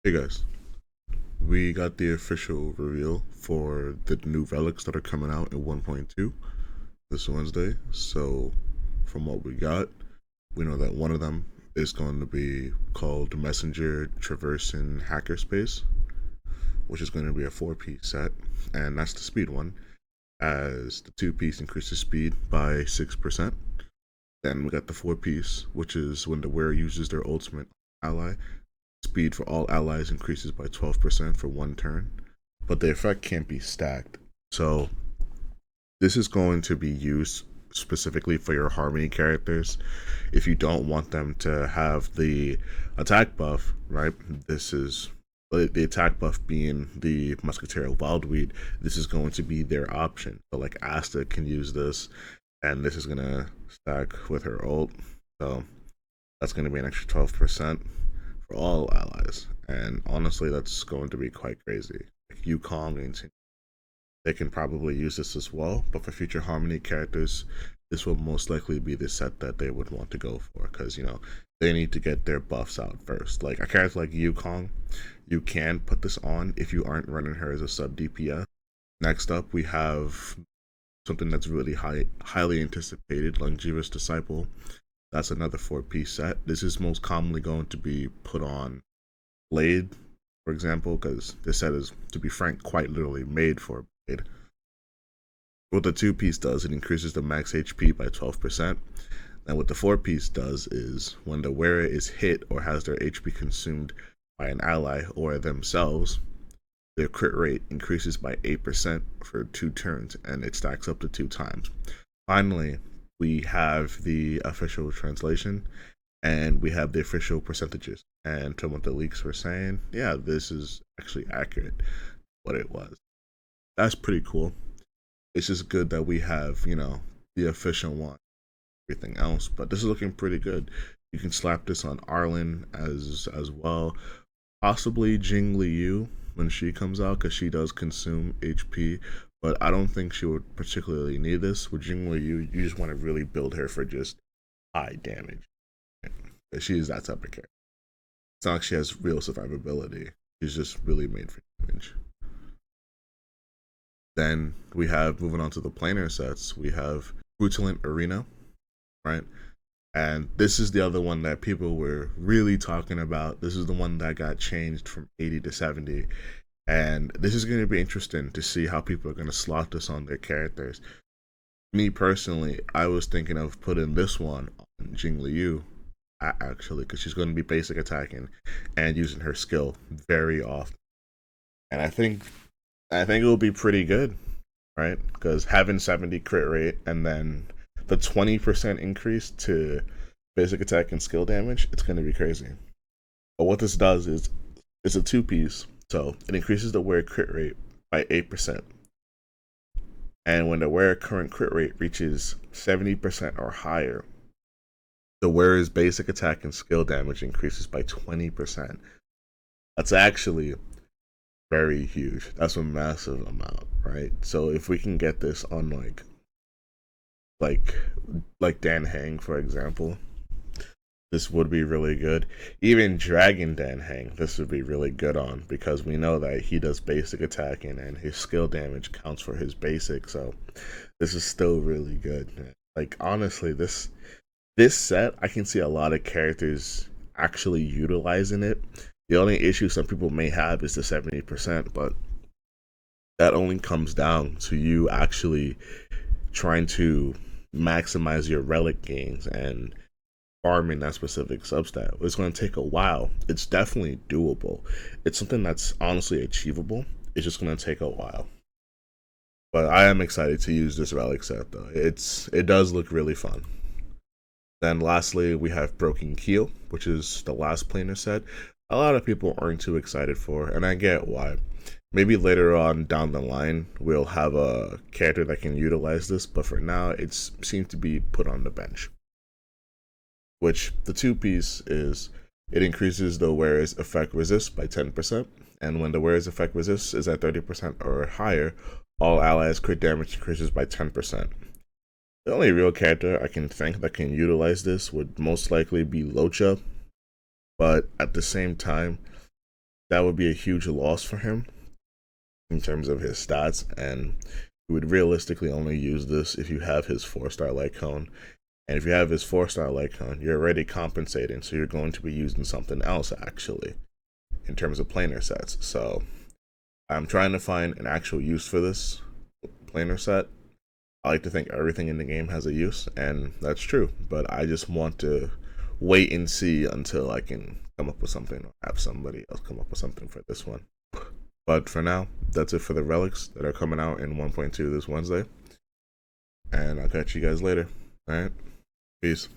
Hey guys, we got the official reveal for the new relics that are coming out in 1.2 this Wednesday. So, from what we got, we know that one of them is going to be called Messenger Traversing Hackerspace, which is going to be a 4-piece set, and that's the speed one, as the 2-piece increases speed by 6%. Then we got the 4-piece, which is when the wearer uses their ultimate ally. Speed for all allies increases by 12% for one turn, but the effect can't be stacked. So this is going to be used specifically for your Harmony characters. If you don't want them to have the attack buff, right? This is the attack buff being the Musketeer Wildweed. This is going to be their option. So like Asta can use this, and this is gonna stack with her ult. So that's gonna be an extra 12% for all allies. And honestly, that's going to be quite crazy. Like Yukong and they can probably use this as well, but for future Harmony characters, this will most likely be the set that they would want to go for, because they need to get their buffs out first. Like a character like Yukong, you can put this on if you aren't running her as a sub DPS. Next up, we have something that's really highly anticipated, Longevous Disciple. That's another 4-piece set. This is most commonly going to be put on Blade, for example, because this set is, to be frank, quite literally made for Blade. What the 2-piece does, it increases the max HP by 12%. And what the 4-piece does is when the wearer is hit or has their HP consumed by an ally or themselves, their crit rate increases by 8% for 2 turns, and it stacks up to 2 times. Finally, we have the official translation, and we have the official percentages. And from what the leaks were saying, yeah, this is actually accurate, what it was. That's pretty cool. It's just good that we have, the official one, everything else. But this is looking pretty good. You can slap this on Arlen as well. Possibly Jing Liu when she comes out, because she does consume HP. But I don't think she would particularly need this. With Jing Liu, you just want to really build her for just high damage. She is that type of character. It's not like she has real survivability. She's just really made for damage. Then we have, moving on to the planar sets, we have Rutilant Arena, right? And this is the other one that people were really talking about. This is the one that got changed from 80 to 70. And this is going to be interesting to see how people are going to slot this on their characters. Me personally, I was thinking of putting this one on Jing Liu, actually, because she's going to be basic attacking and using her skill very often. And I think it will be pretty good, right? Because having 70 crit rate and then the 20% increase to basic attack and skill damage, it's going to be crazy. But what this does is it's a 2-piece, so it increases the wearer crit rate by 8%. And when the wearer current crit rate reaches 70% or higher, the wearer's basic attack and skill damage increases by 20%. That's actually very huge. That's a massive amount, right? So if we can get this on like Dan Hang, for example, this would be really good. Even Dragon Dan Hang, this would be really good on, because we know that he does basic attacking and his skill damage counts for his basic. So this is still really good. Like honestly, this set, I can see a lot of characters actually utilizing it. The only issue some people may have is the 70%, but that only comes down to you actually trying to maximize your relic gains and farming that specific substat. It's going to take a while. It's definitely doable. It's something that's honestly achievable. It's just going to take a while. But I am excited to use this relic set though. It does look really fun. Then lastly, we have Broken Keel, which is the last planar set. A lot of people aren't too excited for, and I get why. Maybe later on down the line, we'll have a character that can utilize this, but for now, it seems to be put on the bench. Which the 2-piece is, it increases the wearer's effect resist by 10%, and when the wearer's effect resist is at 30% or higher, all allies' crit damage increases by 10%. The only real character I can think that can utilize this would most likely be Locha, but at the same time, that would be a huge loss for him in terms of his stats, and you would realistically only use this if you have his 4-star light cone. And if you have his 4-star light cone, you're already compensating, so you're going to be using something else actually in terms of planar sets. So I'm trying to find an actual use for this planar set. I like to think everything in the game has a use, and that's true, but I just want to wait and see until I can come up with something or have somebody else come up with something for this one. But for now, that's it for the relics that are coming out in 1.2 this Wednesday, and I'll catch you guys later. All right, peace.